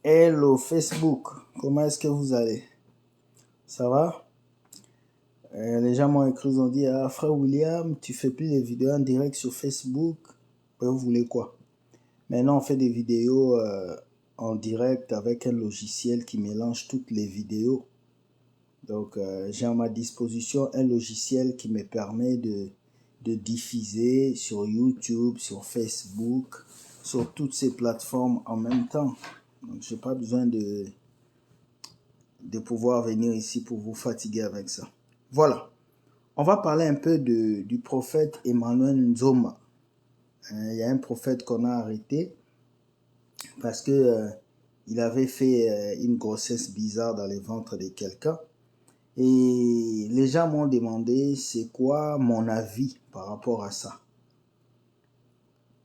Hello Facebook, comment est-ce que vous allez? Ça va? Les gens m'ont écrit, ils ont dit, ah, frère William, tu fais plus des vidéos en direct sur Facebook? Vous voulez quoi? Maintenant, on fait des vidéos en direct avec un logiciel qui mélange toutes les vidéos. Donc, j'ai à ma disposition un logiciel qui me permet de diffuser sur YouTube, sur Facebook, sur toutes ces plateformes en même temps. Donc, j'ai pas besoin de pouvoir venir ici pour vous fatiguer avec ça. Voilà. On va parler un peu du prophète Emmanuel Nzoma. Il y a un prophète qu'on a arrêté parce que il avait fait une grossesse bizarre dans le ventre de quelqu'un. Et les gens m'ont demandé c'est quoi mon avis par rapport à ça.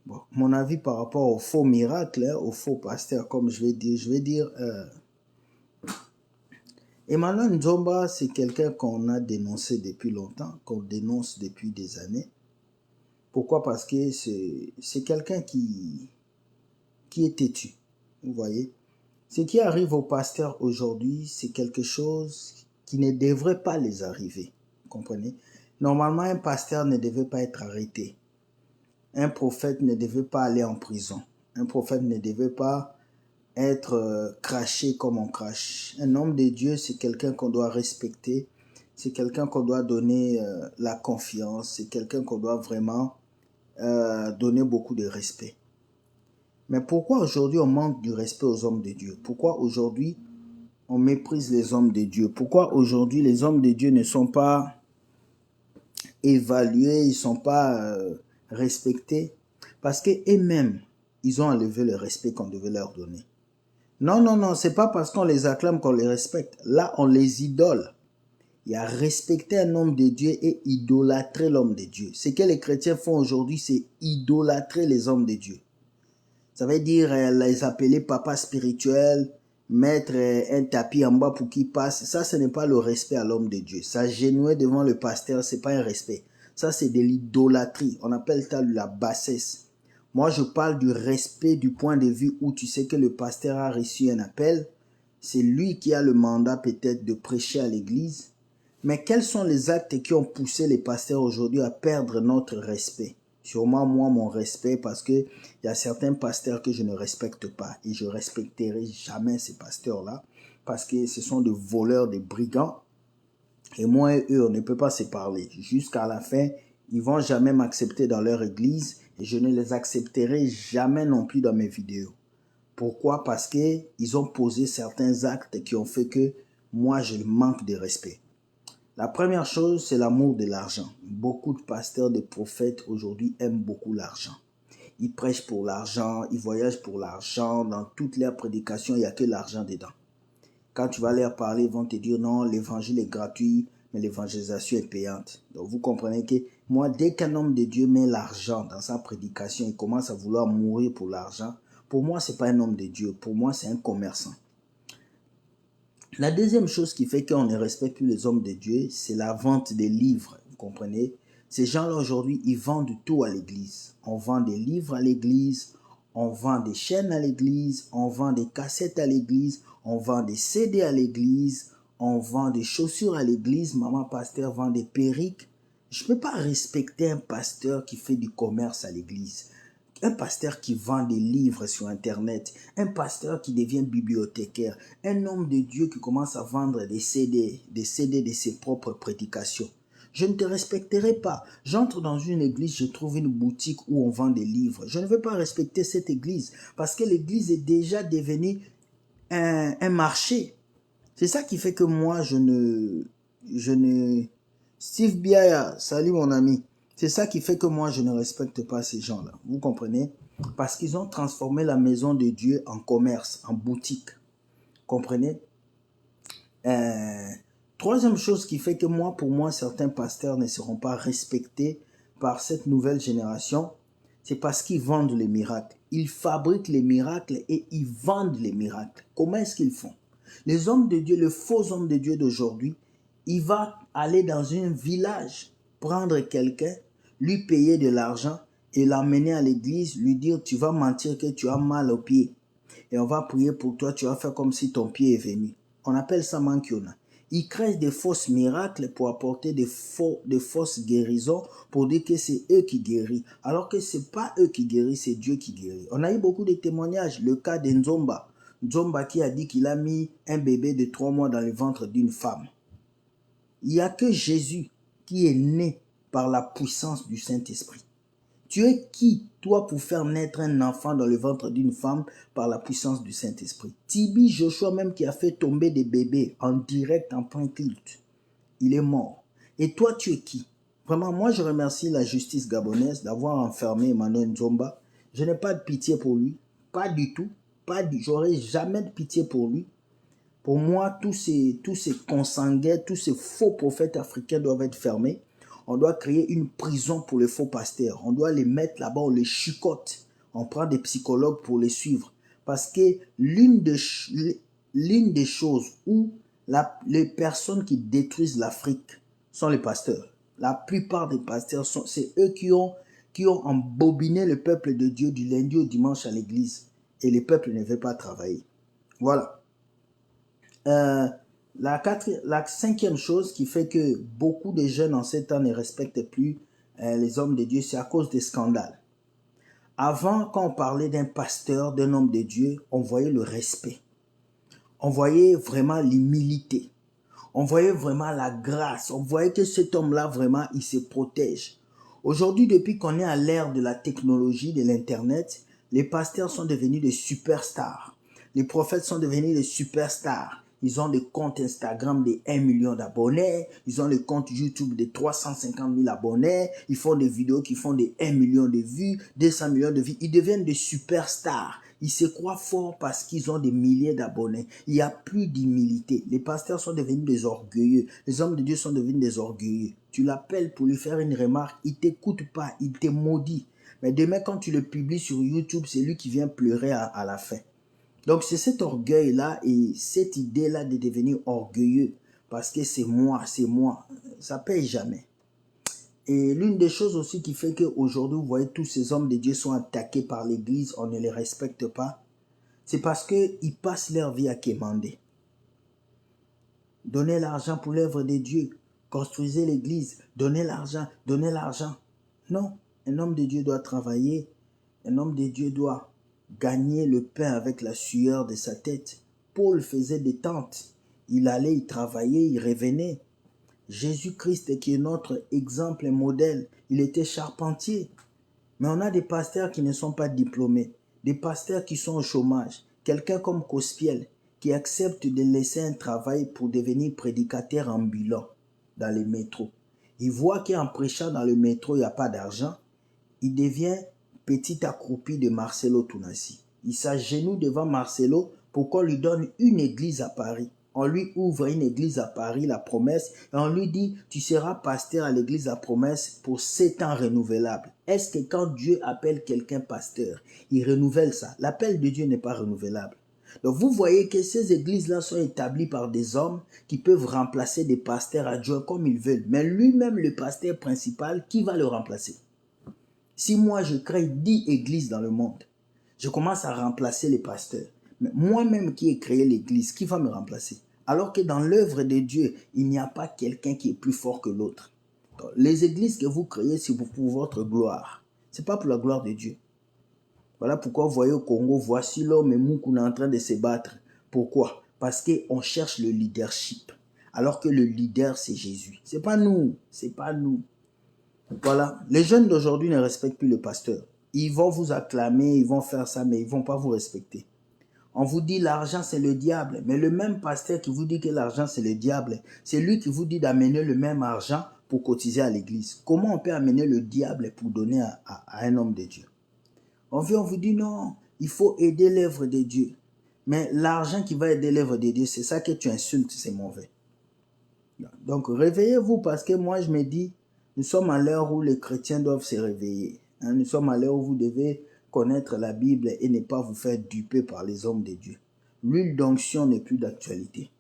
Bon, mon avis par rapport au faux miracle, au faux pasteur, comme je vais dire, Emmanuel Nzomba, c'est quelqu'un qu'on a dénoncé depuis longtemps, qu'on dénonce depuis des années. Pourquoi? Parce que c'est quelqu'un qui est têtu, vous voyez. Ce qui arrive aux pasteurs aujourd'hui, c'est quelque chose qui ne devrait pas les arriver, vous comprenez? Normalement, un pasteur ne devait pas être arrêté. Un prophète ne devait pas aller en prison. Un prophète ne devait pas être craché comme on crache. Un homme de Dieu, c'est quelqu'un qu'on doit respecter. C'est quelqu'un qu'on doit donner la confiance. C'est quelqu'un qu'on doit vraiment donner beaucoup de respect. Mais pourquoi aujourd'hui on manque du respect aux hommes de Dieu? Pourquoi aujourd'hui on méprise les hommes de Dieu? Pourquoi aujourd'hui les hommes de Dieu ne sont pas évalués, ils ne sont pas respectés? Parce qu'eux-mêmes, ils ont enlevé le respect qu'on devait leur donner. Non, non, non, c'est pas parce qu'on les acclame qu'on les respecte. Là, on les idole. Il y a respecter un homme de Dieu et idolâtrer l'homme de Dieu. Ce que les chrétiens font aujourd'hui, c'est idolâtrer les hommes de Dieu. Ça veut dire les appeler papa spirituel, mettre un tapis en bas pour qu'il passe. Ça, ce n'est pas le respect à l'homme de Dieu. S'agenouiller devant le pasteur, ce n'est pas un respect. Ça, c'est de l'idolâtrie. On appelle ça la bassesse. Moi, je parle du respect du point de vue où tu sais que le pasteur a reçu un appel. C'est lui qui a le mandat peut-être de prêcher à l'église. Mais quels sont les actes qui ont poussé les pasteurs aujourd'hui à perdre notre respect? Sûrement moi, mon respect, parce qu'il y a certains pasteurs que je ne respecte pas. Et je respecterai jamais ces pasteurs-là, parce que ce sont des voleurs, des brigands. Et moi et eux, on ne peut pas se parler. Jusqu'à la fin, ils vont jamais m'accepter dans leur église. Et je ne les accepterai jamais non plus dans mes vidéos. Pourquoi? Parce qu'ils ont posé certains actes qui ont fait que moi, je manque de respect. La première chose, c'est l'amour de l'argent. Beaucoup de pasteurs, de prophètes aujourd'hui aiment beaucoup l'argent. Ils prêchent pour l'argent, ils voyagent pour l'argent. Dans toutes leurs prédications, il n'y a que l'argent dedans. Quand tu vas leur parler, ils vont te dire non, l'évangile est gratuit, mais l'évangélisation est payante. Donc vous comprenez que moi, dès qu'un homme de Dieu met l'argent dans sa prédication, il commence à vouloir mourir pour l'argent. Pour moi, ce n'est pas un homme de Dieu. Pour moi, c'est un commerçant. La deuxième chose qui fait qu'on ne respecte plus les hommes de Dieu, c'est la vente des livres, vous comprenez? Ces gens-là aujourd'hui, ils vendent tout à l'église. On vend des livres à l'église, on vend des chaînes à l'église, on vend des cassettes à l'église, on vend des CD à l'église, on vend des chaussures à l'église, maman pasteur vend des perruques. Je ne peux pas respecter un pasteur qui fait du commerce à l'église. Un pasteur qui vend des livres sur Internet, un pasteur qui devient bibliothécaire, un homme de Dieu qui commence à vendre des CD de ses propres prédications. Je ne te respecterai pas. J'entre dans une église, je trouve une boutique où on vend des livres. Je ne veux pas respecter cette église parce que l'église est déjà devenue un marché. C'est ça qui fait que moi, je ne... Steve Biaya, salut mon ami. C'est ça qui fait que moi, je ne respecte pas ces gens-là. Vous comprenez? Parce qu'ils ont transformé la maison de Dieu en commerce, en boutique. Comprenez? Troisième chose qui fait que moi, pour moi, certains pasteurs ne seront pas respectés par cette nouvelle génération, c'est parce qu'ils vendent les miracles. Ils fabriquent les miracles et ils vendent les miracles. Comment est-ce qu'ils font? Les hommes de Dieu, les faux hommes de Dieu d'aujourd'hui, il va aller dans un village, prendre quelqu'un, lui payer de l'argent et l'amener à l'église, lui dire tu vas mentir que tu as mal aux pieds. et on va prier pour toi, tu vas faire comme si ton pied est venu. On appelle ça mankiona. Ils créent des fausses miracles pour apporter des fausses guérisons pour dire que c'est eux qui guérissent. Alors que ce n'est pas eux qui guérissent, c'est Dieu qui guérit. On a eu beaucoup de témoignages. Le cas de Nzomba. Nzomba qui a dit qu'il a mis un bébé de 3 mois dans le ventre d'une femme. Il n'y a que Jésus qui est né par la puissance du Saint-Esprit. Tu es qui, toi, pour faire naître un enfant dans le ventre d'une femme par la puissance du Saint-Esprit? Tibi Joshua même qui a fait tomber des bébés en direct, en plein culte. Il est mort. Et toi, tu es qui? Vraiment, moi, je remercie la justice gabonaise d'avoir enfermé Emmanuel Nzomba. Je n'ai pas de pitié pour lui. Pas du tout. J'aurai jamais de pitié pour lui. Pour moi, tous ces consanguins, tous ces faux prophètes africains doivent être fermés. On doit créer une prison pour les faux pasteurs. On doit les mettre là-bas, on les chicote. On prend des psychologues pour les suivre. Parce que l'une des choses où les personnes qui détruisent l'Afrique sont les pasteurs. La plupart des pasteurs, c'est eux qui ont embobiné le peuple de Dieu du lundi au dimanche à l'église. Et le peuple ne veut pas travailler. Voilà. La cinquième chose qui fait que beaucoup de jeunes en ces temps ne respectent plus les hommes de Dieu, c'est à cause des scandales. Avant, quand on parlait d'un pasteur, d'un homme de Dieu, on voyait le respect. On voyait vraiment l'humilité. On voyait vraiment la grâce. On voyait que cet homme-là, vraiment, il se protège. Aujourd'hui, depuis qu'on est à l'ère de la technologie, de l'Internet, les pasteurs sont devenus des superstars. Les prophètes sont devenus des superstars. Ils ont des comptes Instagram de 1 million d'abonnés. Ils ont des comptes YouTube de 350 000 abonnés. Ils font des vidéos qui font des 1 million de vues, 200 millions de vues. Ils deviennent des superstars. Ils se croient forts parce qu'ils ont des milliers d'abonnés. Il n'y a plus d'humilité. Les pasteurs sont devenus des orgueilleux. Les hommes de Dieu sont devenus des orgueilleux. Tu l'appelles pour lui faire une remarque, il ne t'écoute pas, il te maudit. Mais demain, quand tu le publies sur YouTube, c'est lui qui vient pleurer à la fin. Donc, c'est cet orgueil-là et cette idée-là de devenir orgueilleux. Parce que c'est moi. Ça ne paye jamais. Et l'une des choses aussi qui fait qu'aujourd'hui, vous voyez, tous ces hommes de Dieu sont attaqués par l'Église, on ne les respecte pas. C'est parce qu'ils passent leur vie à quémander. Donnez l'argent pour l'œuvre de Dieu. Construisez l'Église. Donnez l'argent. Non, un homme de Dieu doit travailler. Un homme de Dieu doit gagner le pain avec la sueur de sa tête. Paul faisait des tentes. Il allait, il travaillait, il revenait. Jésus-Christ qui est notre exemple et modèle, il était charpentier. Mais on a des pasteurs qui ne sont pas diplômés, des pasteurs qui sont au chômage. Quelqu'un comme Cospiel qui accepte de laisser un travail pour devenir prédicateur ambulant dans les métros. Il voit qu'en prêchant dans le métro, il n'y a pas d'argent. Il devient petit accroupi de Marcelo Tounassi. Il s'agenouille devant Marcelo pour qu'on lui donne une église à Paris. On lui ouvre une église à Paris, la promesse, et on lui dit, tu seras pasteur à l'église à promesse pour 7 ans renouvelables. Est-ce que quand Dieu appelle quelqu'un pasteur, il renouvelle ça? L'appel de Dieu n'est pas renouvelable. Donc vous voyez que ces églises-là sont établies par des hommes qui peuvent remplacer des pasteurs adjoints comme ils veulent. Mais lui-même, le pasteur principal, qui va le remplacer? Si moi je crée 10 églises dans le monde, je commence à remplacer les pasteurs. Mais moi-même qui ai créé l'église, qui va me remplacer? Alors que dans l'œuvre de Dieu, il n'y a pas quelqu'un qui est plus fort que l'autre. Les églises que vous créez, c'est pour votre gloire. Ce n'est pas pour la gloire de Dieu. Voilà pourquoi vous voyez au Congo, voici l'homme et Moukouna en train de se battre. Pourquoi? Parce qu'on cherche le leadership. Alors que le leader, c'est Jésus. Ce n'est pas nous. Voilà. Les jeunes d'aujourd'hui ne respectent plus le pasteur. Ils vont vous acclamer, ils vont faire ça, mais ils ne vont pas vous respecter. On vous dit l'argent c'est le diable, mais le même pasteur qui vous dit que l'argent c'est le diable, c'est lui qui vous dit d'amener le même argent pour cotiser à l'église. Comment on peut amener le diable pour donner à un homme de Dieu? On vous dit non, il faut aider l'œuvre de Dieu. Mais l'argent qui va aider l'œuvre de Dieu, c'est ça que tu insultes, c'est mauvais. Donc réveillez-vous parce que moi je me dis, nous sommes à l'heure où les chrétiens doivent se réveiller. Nous sommes à l'heure où vous devez connaître la Bible et ne pas vous faire duper par les hommes de Dieu. L'huile d'onction n'est plus d'actualité.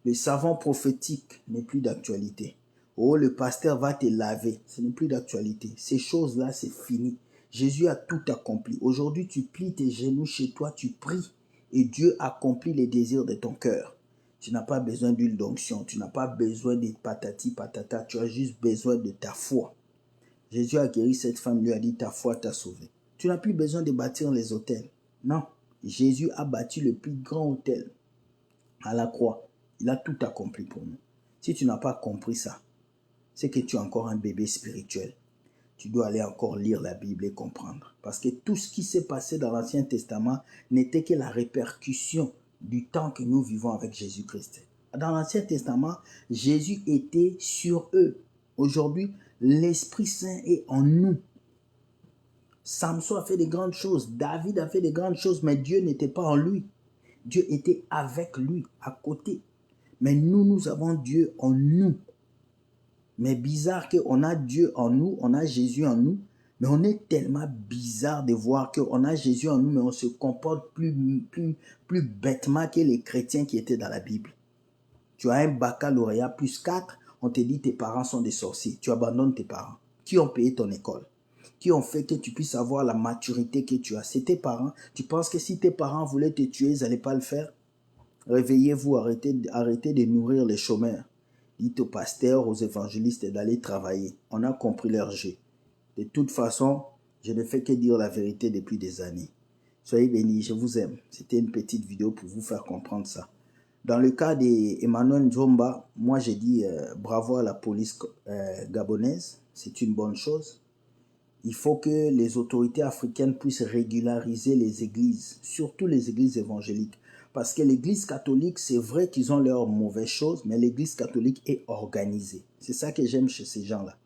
Le savon prophétique n'est plus d'actualité. Oh, le pasteur va te laver, ce n'est plus d'actualité. Ces choses-là, c'est fini. Jésus a tout accompli. Aujourd'hui, tu plies tes genoux chez toi, tu pries. et Dieu accomplit les désirs de ton cœur. Tu n'as pas besoin d'huile d'onction, tu n'as pas besoin de patati patata, tu as juste besoin de ta foi. Jésus a guéri cette femme, lui a dit ta foi t'a sauvé. Tu n'as plus besoin de bâtir les autels. Non, Jésus a bâti le plus grand autel à la croix. Il a tout accompli pour nous. Si tu n'as pas compris ça, c'est que tu es encore un bébé spirituel. Tu dois aller encore lire la Bible et comprendre. Parce que tout ce qui s'est passé dans l'Ancien Testament n'était que la répercussion du temps que nous vivons avec Jésus-Christ. Dans l'Ancien Testament, Jésus était sur eux. Aujourd'hui, l'Esprit Saint est en nous. Samson a fait de grandes choses, David a fait de grandes choses, mais Dieu n'était pas en lui. Dieu était avec lui, à côté. Mais nous avons Dieu en nous. Mais bizarre qu'on a Dieu en nous, on a Jésus en nous, mais on est tellement bizarre de voir qu'on a Jésus en nous, mais on se comporte plus bêtement que les chrétiens qui étaient dans la Bible. Tu as un baccalauréat plus 4, on te dit tes parents sont des sorciers. Tu abandonnes tes parents. Qui ont payé ton école? Qui ont fait que tu puisses avoir la maturité que tu as? C'est tes parents. Tu penses que si tes parents voulaient te tuer, ils n'allaient pas le faire? Réveillez-vous, arrêtez de nourrir les chômeurs. Dites aux pasteurs, aux évangélistes d'aller travailler. On a compris leur jeu. De toute façon, je ne fais que dire la vérité depuis des années. Soyez bénis, je vous aime. C'était une petite vidéo pour vous faire comprendre ça. Dans le cas d'Emmanuel Nzomba, moi j'ai dit bravo à la police gabonaise. C'est une bonne chose. Il faut que les autorités africaines puissent régulariser les églises, surtout les églises évangéliques. Parce que l'église catholique, c'est vrai qu'ils ont leurs mauvaises choses, mais l'église catholique est organisée. C'est ça que j'aime chez ces gens-là.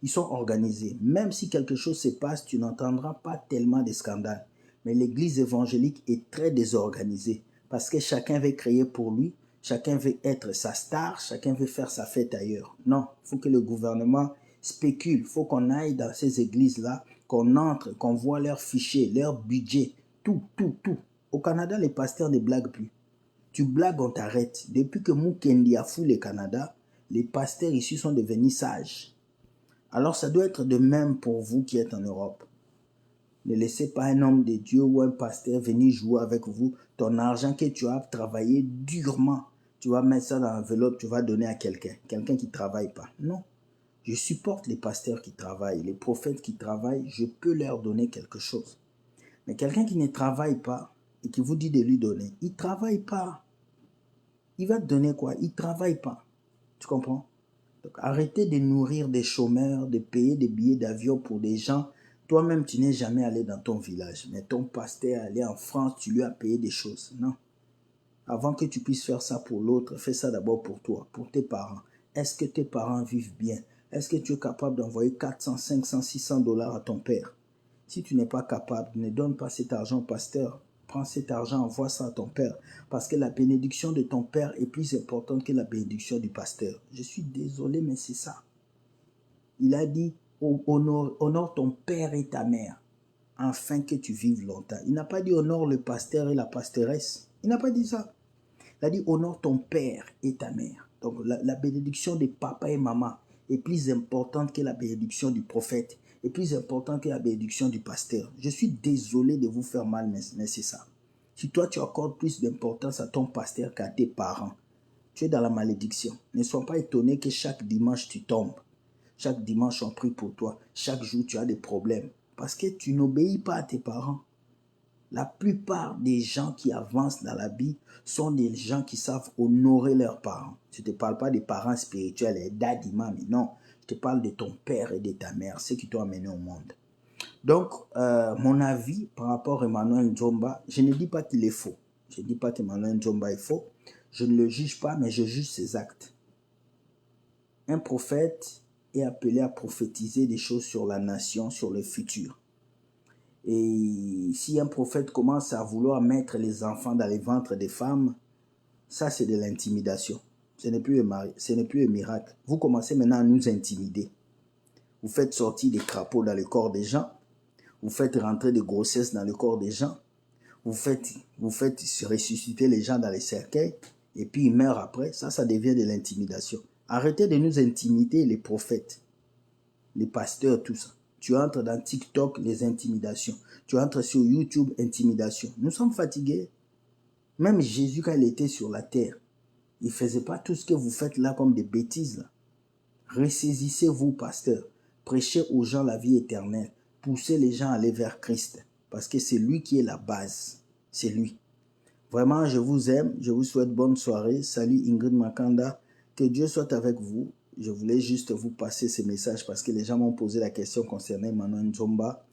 Ils sont organisés. Même si quelque chose se passe, tu n'entendras pas tellement de scandales. Mais l'église évangélique est très désorganisée. Parce que chacun veut créer pour lui, chacun veut être sa star, chacun veut faire sa fête ailleurs. Non, il faut que le gouvernement spécule. Il faut qu'on aille dans ces églises-là, qu'on entre, qu'on voit leurs fichiers, leur budget, tout. Au Canada, les pasteurs ne blaguent plus. Tu blagues, on t'arrête. Depuis que Mukendi a fou le Canada, les pasteurs ici sont devenus sages. Alors ça doit être de même pour vous qui êtes en Europe. Ne laissez pas un homme de Dieu ou un pasteur venir jouer avec vous. Ton argent que tu as travaillé durement, tu vas mettre ça dans l'enveloppe, tu vas donner à quelqu'un. Quelqu'un qui ne travaille pas. Non. Je supporte les pasteurs qui travaillent, les prophètes qui travaillent. Je peux leur donner quelque chose. Mais quelqu'un qui ne travaille pas et qui vous dit de lui donner, il ne travaille pas. Il va te donner quoi? Il ne travaille pas. Tu comprends? Donc, arrêtez de nourrir des chômeurs, de payer des billets d'avion pour des gens. Toi-même, tu n'es jamais allé dans ton village. Mais ton pasteur est allé en France, tu lui as payé des choses. Non. Avant que tu puisses faire ça pour l'autre, fais ça d'abord pour toi, pour tes parents. Est-ce que tes parents vivent bien? Est-ce que tu es capable d'envoyer 400, 500, 600 dollars à ton père? Si tu n'es pas capable, ne donne pas cet argent au pasteur. Prends cet argent, envoie ça à ton père. Parce que la bénédiction de ton père est plus importante que la bénédiction du pasteur. Je suis désolé, mais c'est ça. Il a dit, honore ton père et ta mère, afin que tu vives longtemps. Il n'a pas dit honore le pasteur et la pastoresse. Il n'a pas dit ça. Il a dit honore ton père et ta mère. Donc la bénédiction de papa et maman est plus importante que la bénédiction du prophète, est plus importante que la bénédiction du pasteur. Je suis désolé de vous faire mal, mais c'est ça. Si toi tu accordes plus d'importance à ton pasteur qu'à tes parents, tu es dans la malédiction. Ne sois pas étonné que chaque dimanche tu tombes. Chaque dimanche on prie pour toi. Chaque jour tu as des problèmes. Parce que tu n'obéis pas à tes parents. La plupart des gens qui avancent dans la vie sont des gens qui savent honorer leurs parents. Je ne te parle pas des parents spirituels, les daddy, mami, non. Je te parle de ton père et de ta mère, ceux qui t'ont amené au monde. Donc, mon avis par rapport à Emmanuel Nzomba, je ne dis pas qu'il est faux. Je ne dis pas qu'Emmanuel Nzomba est faux. Je ne le juge pas, mais je juge ses actes. Un prophète est appelé à prophétiser des choses sur la nation, sur le futur. Et si un prophète commence à vouloir mettre les enfants dans les ventres des femmes, ça c'est de l'intimidation. Ce n'est plus un miracle. Vous commencez maintenant à nous intimider. Vous faites sortir des crapauds dans le corps des gens. Vous faites rentrer des grossesses dans le corps des gens. Vous faites ressusciter les gens dans les cercueils. Et puis ils meurent après. Ça devient de l'intimidation. Arrêtez de nous intimider, les prophètes, les pasteurs, tout ça. Tu entres dans TikTok, les intimidations. Tu entres sur YouTube, intimidation. Nous sommes fatigués. Même Jésus, quand il était sur la terre, il ne faisait pas tout ce que vous faites là comme des bêtises. Là. Ressaisissez-vous, pasteur. Prêchez aux gens la vie éternelle. Poussez les gens à aller vers Christ. Parce que c'est lui qui est la base. C'est lui. Vraiment, je vous aime. Je vous souhaite bonne soirée. Salut Ingrid Makanda. Que Dieu soit avec vous. Je voulais juste vous passer ces messages parce que les gens m'ont posé la question concernant Emmanuel Nzomba.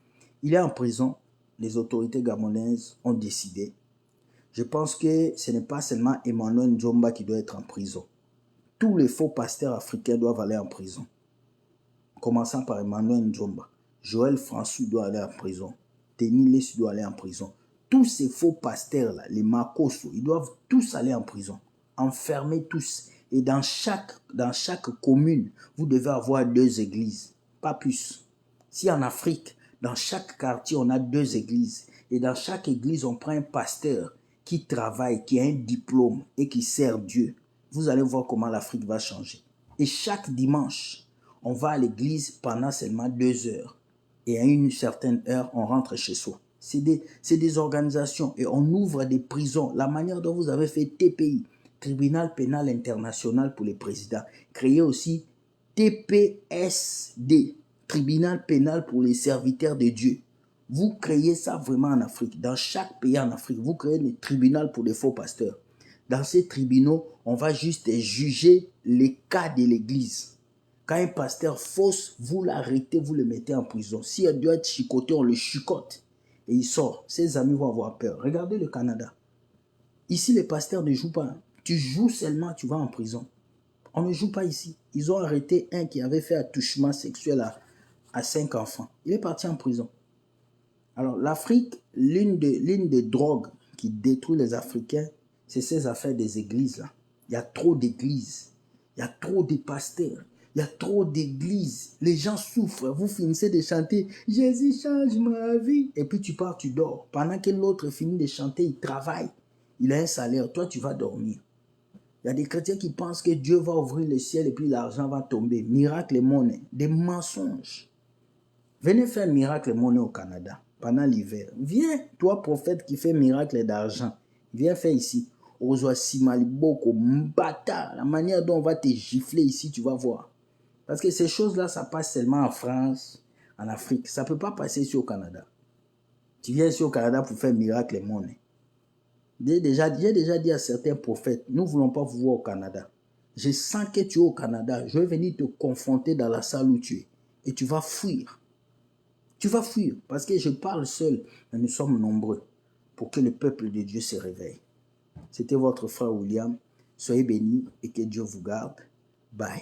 Il est en prison. Les autorités gabonaises ont décidé. Je pense que ce n'est pas seulement Emmanuel Nzomba qui doit être en prison. Tous les faux pasteurs africains doivent aller en prison. Commençant par Emmanuel Nzomba. Joël François doit aller en prison. Denis Lessu doit aller en prison. Tous ces faux pasteurs-là, les Makoso, ils doivent tous aller en prison. Enfermer tous. Et dans chaque commune, vous devez avoir 2 églises. Pas plus. Si en Afrique, dans chaque quartier, on a 2 églises. Et dans chaque église, on prend un pasteur qui travaille, qui a un diplôme et qui sert Dieu. Vous allez voir comment l'Afrique va changer. Et chaque dimanche, on va à l'église pendant seulement 2 heures. Et à une certaine heure, on rentre chez soi. C'est des organisations et on ouvre des prisons. La manière dont vous avez fait TPI, Tribunal pénal international pour les présidents. Créez aussi TPSD, Tribunal pénal pour les serviteurs de Dieu. Vous créez ça vraiment en Afrique. Dans chaque pays en Afrique, vous créez des tribunaux pour les faux pasteurs. Dans ces tribunaux, on va juste juger les cas de l'église. Quand un pasteur fausse, vous l'arrêtez, vous le mettez en prison. Si elle doit être chicotée, on le chicote. Et il sort. Ses amis vont avoir peur. Regardez le Canada. Ici, les pasteurs ne jouent pas. Tu joues seulement, tu vas en prison. On ne joue pas ici. Ils ont arrêté un qui avait fait attouchement sexuel à 5 enfants. Il est parti en prison. Alors, l'Afrique, l'une des drogues qui détruit les Africains, c'est ces affaires des églises là. Il y a trop d'églises. Il y a trop de pasteurs. Il y a trop d'églises. Les gens souffrent. Vous finissez de chanter « Jésus change ma vie ». Et puis tu pars, tu dors. Pendant que l'autre finit de chanter, il travaille. Il a un salaire. Toi, tu vas dormir. Il y a des chrétiens qui pensent que Dieu va ouvrir le ciel et puis l'argent va tomber. Miracle et monnaie. Des mensonges. Venez faire miracle et monnaie au Canada pendant l'hiver. Viens, toi prophète qui fait miracle d'argent. Viens faire ici. Ozoa Simaliboko, Mbata. La manière dont on va te gifler ici, tu vas voir. Parce que ces choses-là, ça passe seulement en France, en Afrique. Ça ne peut pas passer ici au Canada. Tu viens ici au Canada pour faire miracle et monnaie. J'ai déjà dit à certains prophètes, nous ne voulons pas vous voir au Canada. Je sens que tu es au Canada. Je vais venir te confronter dans la salle où tu es. Et tu vas fuir. Tu vas fuir parce que je parle seul, mais nous sommes nombreux pour que le peuple de Dieu se réveille. C'était votre frère William. Soyez bénis et que Dieu vous garde. Bye.